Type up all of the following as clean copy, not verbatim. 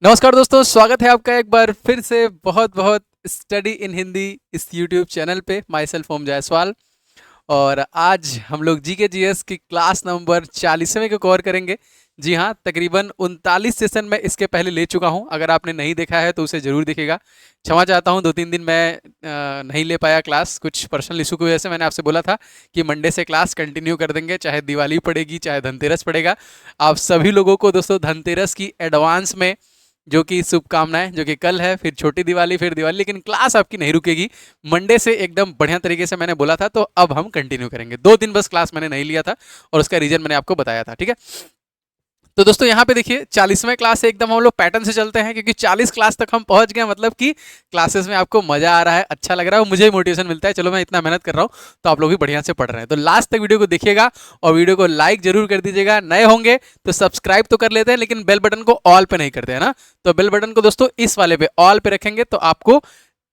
नमस्कार दोस्तों, स्वागत है आपका एक बार फिर से बहुत बहुत स्टडी इन हिंदी इस यूट्यूब चैनल पे। माई सेल्फ ओम जायसवाल। और आज हम लोग जी के जी एस की क्लास नंबर 40वें को कवर करेंगे। जी हाँ, तकरीबन 39 सेशन में इसके पहले ले चुका हूँ। अगर आपने नहीं देखा है तो उसे ज़रूर देखिएगा। क्षमा चाहता हूँ, 2-3 दिन मैं नहीं ले पाया क्लास, कुछ पर्सनल इशू की वजह से। मैंने आपसे बोला था कि मंडे से क्लास कंटिन्यू कर देंगे, चाहे दिवाली पड़ेगी चाहे धनतेरस पड़ेगा। आप सभी लोगों को दोस्तों धनतेरस की एडवांस में जो कि शुभकामनाएं, जो कि कल है, फिर छोटी दिवाली, फिर दिवाली, लेकिन क्लास आपकी नहीं रुकेगी। मंडे से एकदम बढ़िया तरीके से मैंने बोला था, तो अब हम कंटिन्यू करेंगे। 2 दिन बस क्लास मैंने नहीं लिया था और उसका रीजन मैंने आपको बताया था। ठीक है, तो दोस्तों यहाँ पे देखिए 40वें क्लास से एकदम हम लोग पैटर्न से चलते हैं, क्योंकि 40 क्लास तक हम पहुंच गए। मतलब कि क्लासेस में आपको मजा आ रहा है, अच्छा लग रहा है, मुझे मोटिवेशन मिलता है। चलो, मैं इतना मेहनत कर रहा हूँ तो आप लोग भी बढ़िया से पढ़ रहे हैं, तो लास्ट तक वीडियो को देखिएगा और वीडियो को लाइक जरूर कर दीजिएगा। नए होंगे तो सब्सक्राइब तो कर लेते हैं, लेकिन बेल बटन को ऑल पे नहीं करते हैं ना। तो बेल बटन को दोस्तों इस वाले पे ऑल पे रखेंगे तो आपको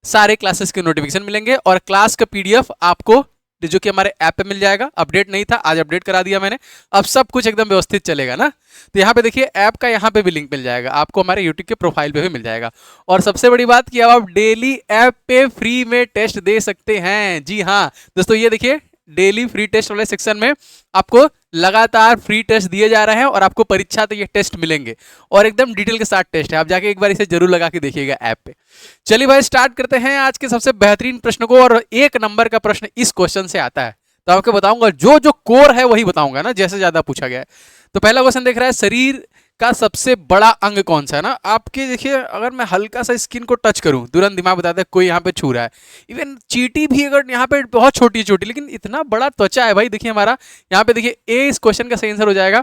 सारे क्लासेस के नोटिफिकेशन मिलेंगे और क्लास का पीडीएफ आपको जो कि हमारे ऐप पे मिल जाएगा। अपडेट नहीं था, आज अपडेट करा दिया मैंने। अब सब कुछ एकदम व्यवस्थित चलेगा ना। तो यहाँ पे देखिए ऐप का यहाँ पे भी लिंक मिल जाएगा आपको, हमारे यूट्यूब के प्रोफाइल पे भी मिल जाएगा। और सबसे बड़ी बात कि अब आप डेली ऐप पे फ्री में टेस्ट दे सकते हैं। जी हाँ दोस्तों, ये देखिए डेली फ्री टेस्ट वाले सेक्शन में आपको लगातार फ्री टेस्ट दिए जा रहे हैं और आपको परीक्षा तो ये टेस्ट मिलेंगे और एकदम डिटेल के साथ टेस्ट है। आप जाके एक बार इसे जरूर लगा के देखिएगा ऐप पे। चलिए भाई, स्टार्ट करते हैं आज के सबसे बेहतरीन प्रश्न को। और 1 नंबर का प्रश्न इस क्वेश्चन से आता है, तो आपको बताऊंगा जो जो कोर है वही बताऊंगा ना, जैसे ज्यादा पूछा गया है। तो पहला क्वेश्चन देख रहा है, शरीर का सबसे बड़ा अंग कौन सा है ना। आपके देखिए, अगर मैं हल्का सा स्किन को टच करूं, तुरंत दिमाग बताता है कोई यहाँ पे छू रहा है। इवन चींटी भी अगर यहाँ पे बहुत छोटी छोटी, लेकिन इतना बड़ा त्वचा है भाई। देखिए हमारा यहाँ पे देखिए ए इस क्वेश्चन का सही आंसर हो जाएगा।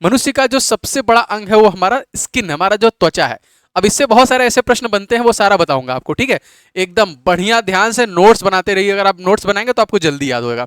मनुष्य का जो सबसे बड़ा अंग है वो हमारा स्किन, हमारा जो त्वचा है। अब इससे बहुत सारे ऐसे प्रश्न बनते हैं, वो सारा बताऊंगा आपको। ठीक है, एकदम बढ़िया ध्यान से नोट्स बनाते रहिए। अगर आप नोट्स बनाएंगे तो आपको जल्दी याद होगा।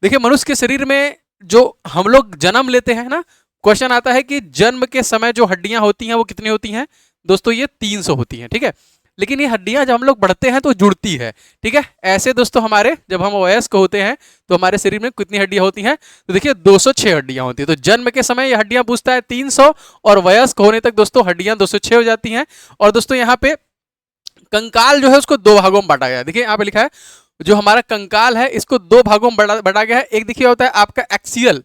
देखिए मनुष्य के शरीर में जो हम लोग जन्म लेते हैं ना, क्वेश्चन आता है कि जन्म के समय जो हड्डियां होती हैं वो कितनी होती हैं। दोस्तों ये 300 होती हैं। ठीक है, लेकिन ये हड्डियां जब हम लोग बढ़ते हैं तो जुड़ती है। ठीक है, ऐसे दोस्तों हमारे जब हम वयस्क होते हैं तो हमारे शरीर में कितनी हड्डियां होती हैं, तो देखिए 206 हड्डियां होती हैं। तो जन्म के समय ये हड्डियां पूछता है 300 और वयस्क होने तक दोस्तों हड्डियां 206 हो जाती हैं। और दोस्तों यहाँ पे कंकाल जो है उसको 2 भागों में बांटा गया है। देखिए यहाँ पे लिखा है जो हमारा कंकाल है इसको 2 भागों में बांटा गया है। एक देखिए होता है आपका एक्सियल,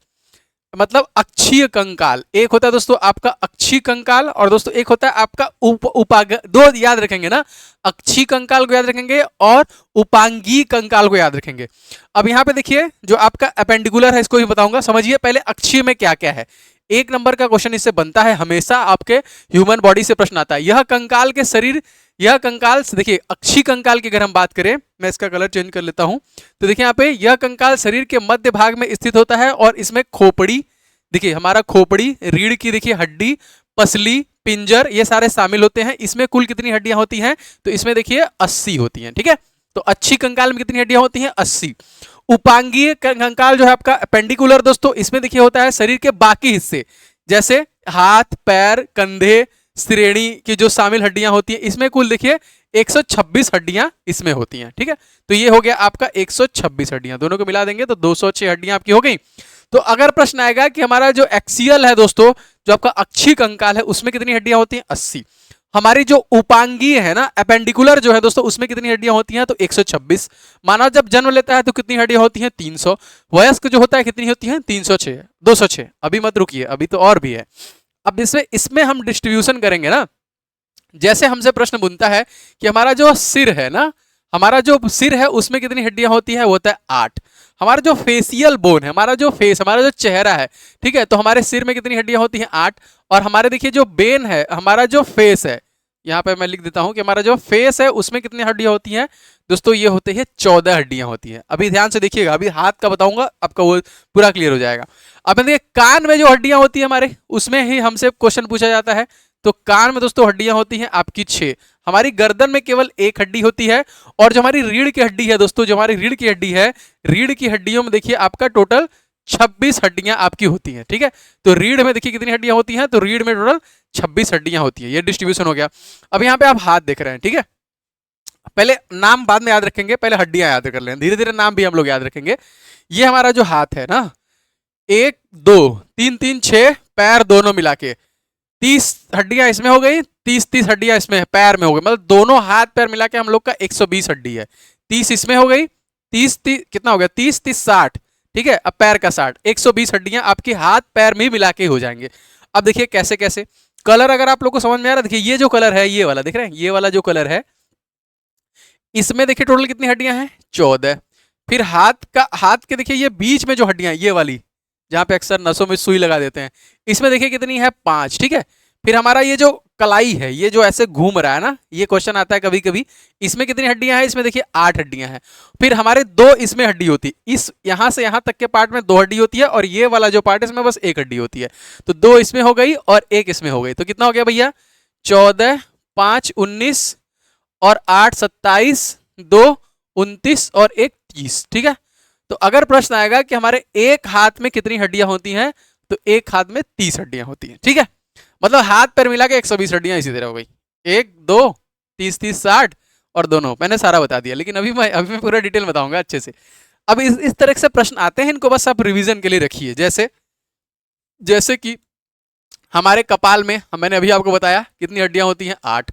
मतलब अक्षीय कंकाल। एक होता है दोस्तों आपका अक्षीय कंकाल और दोस्तों एक होता है आपका उपांग। 2 याद रखेंगे ना, अक्षीय कंकाल को याद रखेंगे और उपांगीय कंकाल को याद रखेंगे। अब यहाँ पे देखिए जो आपका अपेंडिकुलर है इसको भी बताऊंगा। समझिए पहले अक्षीय में क्या क्या है। 1 नंबर का क्वेश्चन इससे बनता है, हमेशा आपके ह्यूमन बॉडी से प्रश्न आता है। यह कंकाल के शरीर, यह कंकाल देखिए अक्षीय कंकाल की अगर हम बात करें, मैं इसका कलर चेंज कर लेता हूं। तो देखिए यहाँ पे यह कंकाल शरीर के मध्य भाग में स्थित होता है और इसमें खोपड़ी, देखिए हमारा खोपड़ी, रीढ़ की देखिए हड्डी, पसली, पिंजर, ये सारे शामिल होते हैं। इसमें कुल कितनी हड्डियां होती हैं, तो इसमें देखिए 80 होती हैं। ठीक है, तो अच्छी कंकाल में कितनी हड्डियां होती हैं, 80। उपांगीय कंकाल जो है आपका अपेंडिकुलर दोस्तों, इसमें देखिए होता है शरीर के बाकी हिस्से, जैसे हाथ, पैर, कंधे, श्रेणी की जो शामिल हड्डियां होती हैं। इसमें कुल देखिए 126 हड्डियां इसमें होती हैं। ठीक है, तो ये हो गया आपका 126 हड्डियां, दोनों को मिला देंगे तो 206 हड्डियां आपकी हो गई। तो अगर प्रश्न आएगा कि हमारा जो एक्सियल है दोस्तों, जो आपका अक्षीय कंकाल है, उसमें कितनी हड्डियां होती हैं, 80। हमारी जो उपांगीय है ना, अपेंडिकुलर जो है दोस्तों, उसमें कितनी हड्डियां होती हैं, तो 126। मानव जब जन्म लेता है तो कितनी हड्डियां होती हैं, 300। वयस्क जो होता है कितनी होती हैं, 306, 206। अभी मत रुकिए, अभी तो और भी है। अब इसमें इसमें हम डिस्ट्रीब्यूशन करेंगे ना। जैसे हमसे प्रश्न बनता है कि हमारा जो सिर है ना, हमारा जो सिर है उसमें कितनी हड्डियां होती है, वो होता है 8। हमारा जो फेसियल बोन है, हमारा जो फेस, हमारा जो चेहरा है, ठीक है, तो हमारे सिर में कितनी हड्डियां होती हैं, 8। और हमारे देखिए जो बेन है, हमारा जो फेस है, यहाँ पे मैं लिख देता हूं कि हमारा जो फेस है उसमें कितनी हड्डियां होती हैं, दोस्तों ये होते हैं 14 हड्डियां होती हैं। अभी ध्यान से देखिएगा, अभी हाथ का बताऊंगा आपका वो पूरा क्लियर हो जाएगा। अब देखिए कान में जो हड्डियां होती है हमारे, उसमें ही हमसे क्वेश्चन पूछा जाता है। तो कान में दोस्तों हड्डियां होती हैं आपकी 6। हमारी गर्दन में केवल 1 हड्डी होती है। और जो हमारी रीढ़ की हड्डी है दोस्तों, जो हमारी रीढ़ की हड्डी है, रीढ़ की हड्डियों में देखिए आपका टोटल 26 हड्डियां आपकी होती हैं। ठीक है, तो रीढ़ में देखिए कितनी हड्डियां होती हैं, तो रीढ़ में टोटल 26 हड्डियां होती हैं। ये डिस्ट्रीब्यूशन हो गया। अब यहाँ पे आप हाथ देख रहे हैं। ठीक है, पहले नाम बाद में याद रखेंगे, पहले हड्डियां याद कर लें, धीरे धीरे नाम भी हम लोग याद रखेंगे। ये हमारा जो हाथ है ना, 1 2 3 3 6 पैर दोनों मिला के 30 हड्डियां इसमें हो गई, 30 हड्डियां इसमें पैर में हो गई, मतलब दोनों हाथ पैर मिला के हम लोग का 120 हड्डी है। 30 इसमें हो गई, 30 कितना हो गया, 30 60, ठीक है। अब पैर का 60, 120 हड्डियां आपके हाथ पैर में मिला के हो जाएंगे। अब देखिए कैसे कैसे कलर अगर आप लोग को समझ में आ रहा है, देखिए ये जो कलर है, ये वाला देख रहे हैं, ये वाला जो कलर है, इसमें देखिए टोटल कितनी हड्डियां हैं, 14। फिर हाथ के देखिए ये बीच में जो हड्डियां, ये वाली जहां पे अक्सर नसों में सुई लगा देते हैं, इसमें देखिए कितनी है, 5, ठीक है। फिर हमारा ये जो कलाई है, ये जो ऐसे घूम रहा है ना, ये क्वेश्चन आता है कभी कभी, इसमें कितनी हड्डियां हैं, इसमें देखिए 8 हड्डियां हैं। फिर हमारे 2 इसमें हड्डी होती है, इस यहां से यहां तक के पार्ट में 2 हड्डी होती है, और ये वाला जो पार्ट है इसमें बस 1 हड्डी होती है। तो 2 इसमें हो गई और 1 इसमें हो गई, तो कितना हो गया भैया, 14, 5 19 और 8 27, 2 29 और 1 30, ठीक है। तो अगर प्रश्न आएगा कि हमारे एक हाथ में कितनी हड्डियां होती हैं, तो एक हाथ में 30 हड्डियां होती हैं, ठीक है। मतलब हाथ पैर मिला के 120 हड्डियां इसी तरह हो गई, 1 2 30 30 60 और दोनों, मैंने सारा बता दिया, लेकिन अभी मैं पूरा डिटेल बताऊंगा अच्छे से। अब इस तरह से प्रश्न आते हैं, इनको बस आप रिवीजन के लिए रखिए। जैसे कि हमारे कपाल में, मैंने अभी आपको बताया कितनी हड्डियां होती हैं, 8।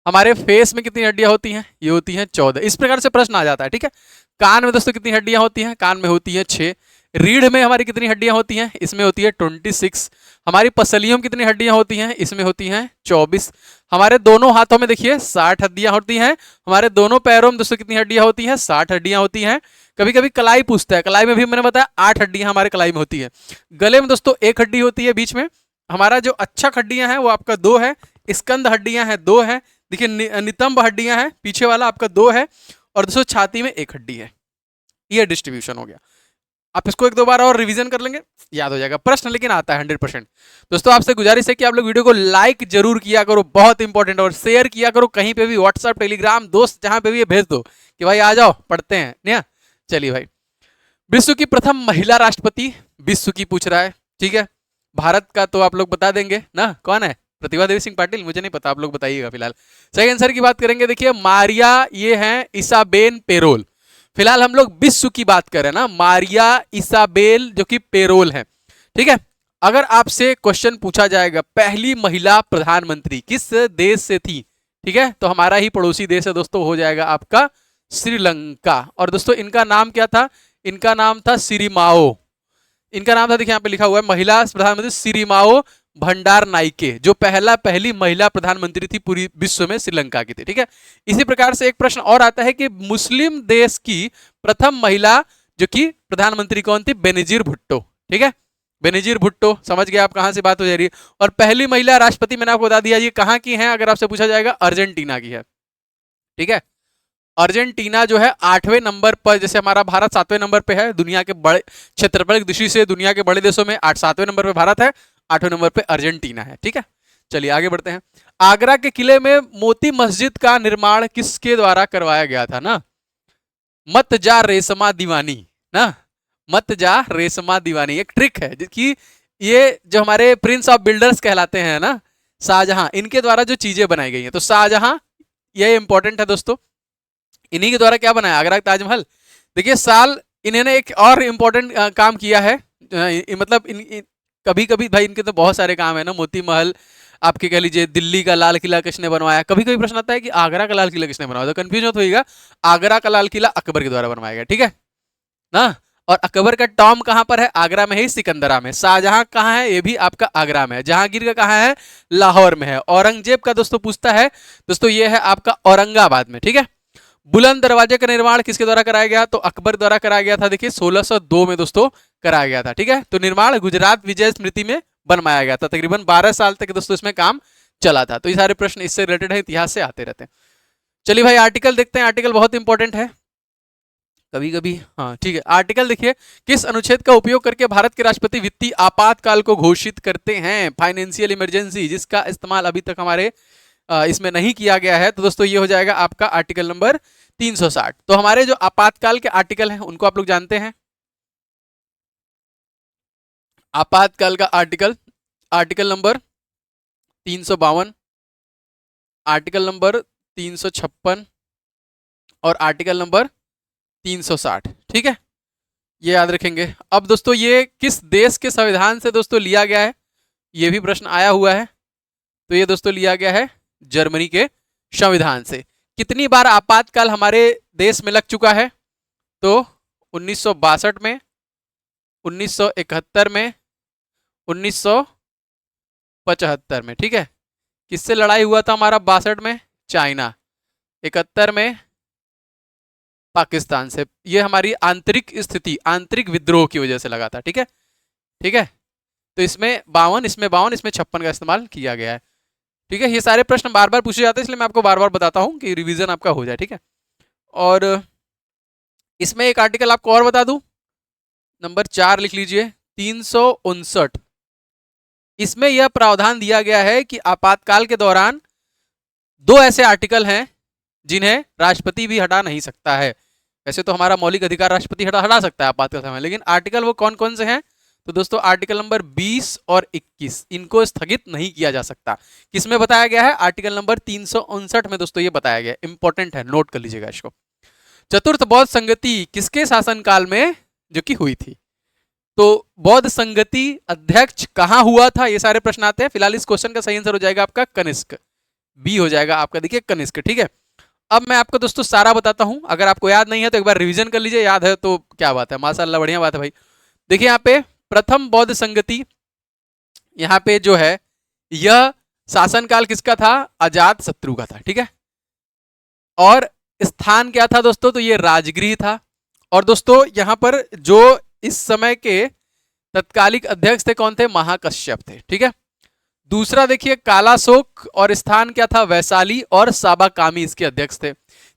हमारे फेस में कितनी हड्डियां होती हैं, ये होती हैं 14। इस प्रकार से प्रश्न आ जाता है, ठीक है। कान में दोस्तों कितनी हड्डियां होती हैं, कान में होती हैं 6। रीढ़ में हमारी कितनी हड्डियां होती हैं, इसमें होती है 26। हमारी पसलियों में कितनी हड्डियां होती हैं, इसमें होती हैं 24। हमारे दोनों हाथों में देखिए 60 हड्डियां होती हैं। हमारे दोनों पैरों में दोस्तों कितनी हड्डियां होती हैं, 60 हड्डियां होती हैं। कभी कभी कलाई पूछता है, कलाई में भी मैंने बताया 8 हड्डियां हमारे कलाई में होती है। गले में दोस्तों 1 हड्डी होती है बीच में। हमारा जो अच्छा हड्डियां हैं वो आपका 2 है। स्कंद हड्डियां हैं 2 है। देखिए नितंब हड्डियां हैं, पीछे वाला आपका 2 है, और दोस्तों छाती में 1 हड्डी है। ये डिस्ट्रीब्यूशन हो गया। आप इसको 1-2 बार और रिवीजन कर लेंगे, याद हो जाएगा। प्रश्न लेकिन आता है 100%। दोस्तों आपसे गुजारिश है कि आप लोग वीडियो को लाइक जरूर किया करो, बहुत इंपॉर्टेंट, और शेयर किया करो कहीं पे भी, व्हाट्सएप टेलीग्राम दोस्त जहां पे भी भेज दो कि भाई आ जाओ पढ़ते हैं ना। चलिए भाई, विश्व की प्रथम महिला राष्ट्रपति, विश्व की पूछ रहा है, ठीक है। भारत का तो आप लोग बता देंगे ना, कौन है, प्रतिभा देवी सिंह पाटिल, मुझे नहीं पता, आप लोग बताइएगा। फिलहाल सही आंसर की बात करेंगे, देखिए मारिया, ये हैं इसाबेल पेरोल। फिलहाल हम लोग विश्व की बात करें ना, मारिया इसाबेल जो कि पेरोल है, ठीक है। अगर आपसे क्वेश्चन पूछा जाएगा पहली महिला प्रधानमंत्री किस देश से थी, ठीक है, तो हमारा ही पड़ोसी देश है दोस्तों, हो जाएगा आपका श्रीलंका। और दोस्तों इनका नाम क्या था, इनका नाम था सिरिमाओ। इनका नाम था, देखिए यहाँ पे लिखा हुआ है, महिला प्रधानमंत्री सिरिमाओ भंडार नाइके, जो पहली महिला प्रधानमंत्री थी पूरी विश्व में, श्रीलंका की थी, ठीक है। इसी प्रकार से एक प्रश्न और आता है कि मुस्लिम देश की प्रथम महिला जो कि प्रधानमंत्री कौन थी, बेनजीर भुट्टो, ठीक है। बेनजीर भुट्टो, समझ गए आप कहां से बात हो जा रही है। और पहली महिला राष्ट्रपति मैंने आपको बता दिया, ये कहां की है, अगर आपसे पूछा जाएगा अर्जेंटीना की है, ठीक है। अर्जेंटीना जो है 8वें नंबर पर, जैसे हमारा भारत 7वें नंबर पे है, दुनिया के बड़े क्षेत्रफल की दृष्टि से दुनिया के बड़े देशों में 7वें नंबर पे भारत है, 8वें नंबर पे अर्जेंटीना है, ठीक है। चलिए आगे बढ़ते हैं। आगरा के किले में मोती मस्जिद का निर्माण किसके द्वारा करवाया गया था ना, मत जा रेशमा दीवानी ना, मत जा रेशमा दीवानी एक ट्रिक है, जिसकी ये जो हमारे प्रिंस ऑफ बिल्डर्स कहलाते हैं ना, शाहजहां, इनके द्वारा जो चीजें बनाई गई हैं। तो शाहजहां, ये इंपॉर्टेंट है दोस्तों, इन्हीं के द्वारा क्या बनाया, आगरा का ताजमहल। देखिए साल इन्होंने एक और इम्पोर्टेंट काम किया है, मतलब कभी कभी भाई इनके तो बहुत सारे काम है ना, मोती महल, आपके कह लीजिए दिल्ली का लाल किला किसने बनवाया। कभी कभी प्रश्न आता है कि आगरा का लाल किला किसने बनवाया, तो कंफ्यूज मत होइएगा, आगरा का लाल किला अकबर के द्वारा बनवाया गया, ठीक है ना। और अकबर का टॉम कहां पर है, आगरा में ही, सिकंदरा में। शाहजहां कहां है, ये भी आपका आगरा में है। जहांगीर का कहां है, लाहौर में है। औरंगजेब का दोस्तों पूछता है, दोस्तों ये है आपका औरंगाबाद में, ठीक है। बुलंद दरवाजे का निर्माण किसके द्वारा कराया गया, तो अकबर द्वारा कराया गया था, देखिए 1602 में दोस्तों कराया गया था, ठीक है। तो निर्माण गुजरात विजय स्मृति में बनवाया गया था, तकरीबन 12 साल तक दोस्तों इसमें काम चला था। तो ये सारे प्रश्न इससे रिलेटेड है, इतिहास से आते रहते हैं। चलिए भाई आर्टिकल देखते हैं, आर्टिकल बहुत इंपॉर्टेंट है कभी कभी, हाँ ठीक है। आर्टिकल देखिए, किस अनुच्छेद का उपयोग करके भारत के राष्ट्रपति वित्तीय आपातकाल को घोषित करते हैं, फाइनेंशियल इमरजेंसी, जिसका इस्तेमाल अभी तक हमारे इसमें नहीं किया गया है। तो दोस्तों ये हो जाएगा आपका आर्टिकल नंबर 360। तो हमारे जो आपातकाल के आर्टिकल हैं उनको आप लोग जानते हैं। आपातकाल का आर्टिकल नंबर 352, आर्टिकल नंबर 356 और आर्टिकल नंबर 360, ठीक है, ये याद रखेंगे। अब दोस्तों ये किस देश के संविधान से दोस्तों लिया गया है, ये भी प्रश्न आया हुआ है। तो ये दोस्तों लिया गया है जर्मनी के संविधान से। कितनी बार आपातकाल हमारे देश में लग चुका है? तो 1962 में, 1971 में, 1975 में। ठीक है, किससे लड़ाई हुआ था हमारा 62 में? चाइना। 71 में पाकिस्तान से। ये हमारी आंतरिक स्थिति, आंतरिक विद्रोह की वजह से लगा था। ठीक है, ठीक है। तो इसमें 52, इसमें 52, इसमें 56 का इस्तेमाल किया गया है। ठीक है, ये सारे प्रश्न बार बार पूछे जाते हैं, इसलिए मैं आपको बार बार बताता हूं कि रिवीजन आपका हो जाए। ठीक है, और इसमें एक आर्टिकल आपको और बता दूं, नंबर 4 लिख लीजिए, 359। इसमें यह प्रावधान दिया गया है कि आपातकाल के दौरान 2 ऐसे आर्टिकल हैं जिन्हें राष्ट्रपति भी हटा नहीं सकता है। वैसे तो हमारा मौलिक अधिकार राष्ट्रपति हटा सकता है आपातकाल समय, लेकिन आर्टिकल वो कौन कौन से हैं? तो दोस्तों आर्टिकल नंबर 20 और 21, इनको स्थगित नहीं किया जा सकता। किसमें बताया गया है? आर्टिकल नंबर 359 में दोस्तों ये बताया गया। इंपॉर्टेंट है, नोट कर लीजिएगा इसको। चतुर्थ बौद्ध संगति किसके शासनकाल में जो कि हुई थी? तो बौद्ध संगति अध्यक्ष कहां हुआ था? ये सारे प्रश्न आते हैं। फिलहाल इस क्वेश्चन का सही आंसर हो जाएगा आपका कनिष्क, बी हो जाएगा आपका, देखिए कनिष्क। ठीक है, अब मैं आपको दोस्तों सारा बताता हूं। अगर आपको याद नहीं है तो एक बार रिवीजन कर लीजिए, याद है तो क्या बात है, माशाअल्लाह बढ़िया बात है भाई। देखिए यहाँ पे प्रथम बौद्ध संगति, यहाँ पे जो है यह शासनकाल किसका था? अजात शत्रु का था। ठीक है, और स्थान क्या था दोस्तों? तो ये राजगृह था। और दोस्तों यहाँ पर जो इस समय के तत्कालिक अध्यक्ष थे कौन थे? महाकश्यप थे। ठीक है, दूसरा देखिए कालाशोक, और स्थान क्या था? वैशाली, और साबाकामी इसके अध्यक्ष थे।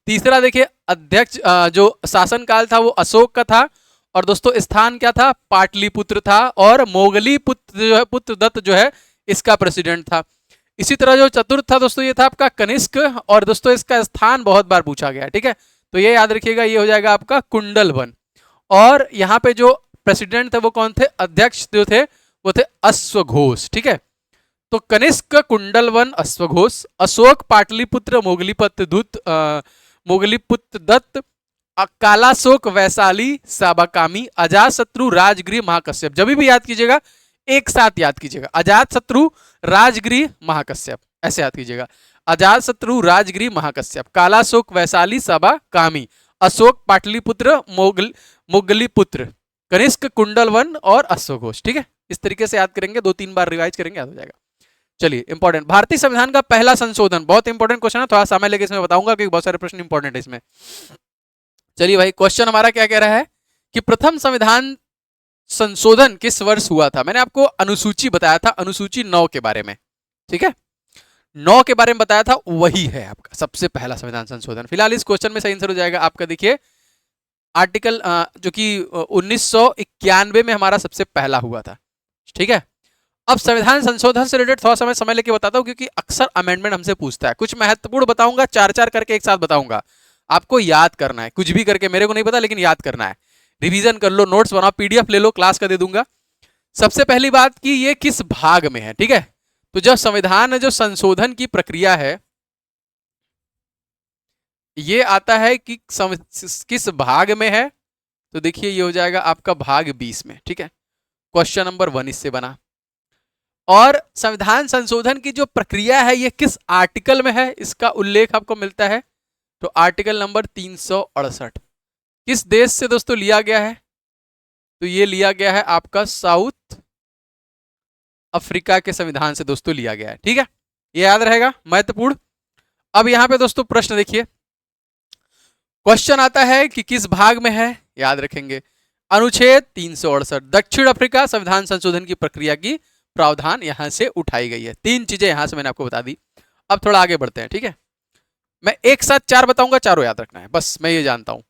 तीसरा देखिए अध्यक्ष जो शासनकाल था वो अशोक का था, और दोस्तों स्थान क्या था? पाटलिपुत्र था, और मोगली पुत्र जो है, पुत्र दत्त जो है इसका प्रेसिडेंट था। इसी तरह जो चतुर्थ था दोस्तों ये था आपका कनिष्क, और दोस्तों इसका स्थान बहुत बार पूछा गया। ठीक है, तो ये याद रखिएगा, ये हो जाएगा आपका कुंडलवन। और यहाँ पे जो प्रेसिडेंट थे वो कौन थे? अध्यक्ष जो थे वो थे अश्वघोष। ठीक है, तो कनिष्क, कुंडलवन, अश्वघोष, अशोक, पाटलिपुत्र, मोगलीपुत्र दत्त, कालाशोक, वैशाली, साबाकामी, अजातशत्रु, राजगृह, महाकश्यप। जब भी याद कीजिएगा एक साथ याद कीजिएगा, अजातशत्रु, राजगृह, महाकश्यप, ऐसे याद कीजिएगा। अजातशत्रु, राजगृह, महाकश्यप, कालाशोक, वैशाली, साबाकामी, अशोक, पाटलिपुत्र, मोगलीपुत्र, कनिष्क, कुंडलवन और अश्वघोष। ठीक है, इस तरीके से याद करेंगे, 2-3 बार रिवाइज करेंगे, याद हो जाएगा। चलिए, इंपॉर्टेंट भारतीय संविधान का पहला संशोधन, बहुत इंपॉर्टेंट क्वेश्चन है, थोड़ा समय लेके इसमें बताऊंगा क्योंकि बहुत सारे प्रश्न इंपॉर्टेंट है इसमें। चलिए भाई, क्वेश्चन हमारा क्या कह रहा है कि प्रथम संविधान संशोधन किस वर्ष हुआ था? मैंने आपको अनुसूची बताया था, अनुसूची 9 के बारे में। ठीक है, 9 के बारे में बताया था, वही है आपका सबसे पहला संविधान संशोधन। फिलहाल इस क्वेश्चन में सही आंसर हो जाएगा आपका, देखिए आर्टिकल जो कि 1991 में हमारा सबसे पहला हुआ था। ठीक है, अब संविधान संशोधन से रिलेटेड थोड़ा समय लेके बताता हूं, क्योंकि अक्सर अमेंडमेंट हमसे पूछता है। कुछ महत्वपूर्ण बताऊंगा, 4-4 करके एक साथ बताऊंगा, आपको याद करना है, कुछ भी करके, मेरे को नहीं पता लेकिन याद करना है। रिवीजन कर लो, नोट्स बनाओ, पीडीएफ ले लो, क्लास का दे दूंगा। सबसे पहली बात कि ये किस भाग में है। ठीक है, तो जब संविधान में जो संशोधन की प्रक्रिया है ये आता है कि किस भाग में है, तो देखिए ये हो जाएगा आपका भाग 20 में। ठीक है, क्वेश्चन नंबर 1 इससे बना। और संविधान संशोधन की जो प्रक्रिया है ये किस आर्टिकल में है, इसका उल्लेख आपको मिलता है, तो आर्टिकल नंबर 368। किस देश से दोस्तों लिया गया है? तो ये लिया गया है आपका साउथ अफ्रीका के संविधान से दोस्तों लिया गया है। ठीक है, ये याद रहेगा, महत्वपूर्ण। अब यहां पे दोस्तों प्रश्न देखिए, क्वेश्चन आता है कि किस भाग में है, याद रखेंगे अनुच्छेद 368, दक्षिण अफ्रीका संविधान संशोधन की प्रक्रिया की प्रावधान यहां से उठाई गई है। 3 चीजें यहां से मैंने आपको बता दी। अब थोड़ा आगे बढ़ते हैं। ठीक है, मैं एक साथ 4 बताऊंगा, चारों याद रखना है, बस मैं ये जानता हूं।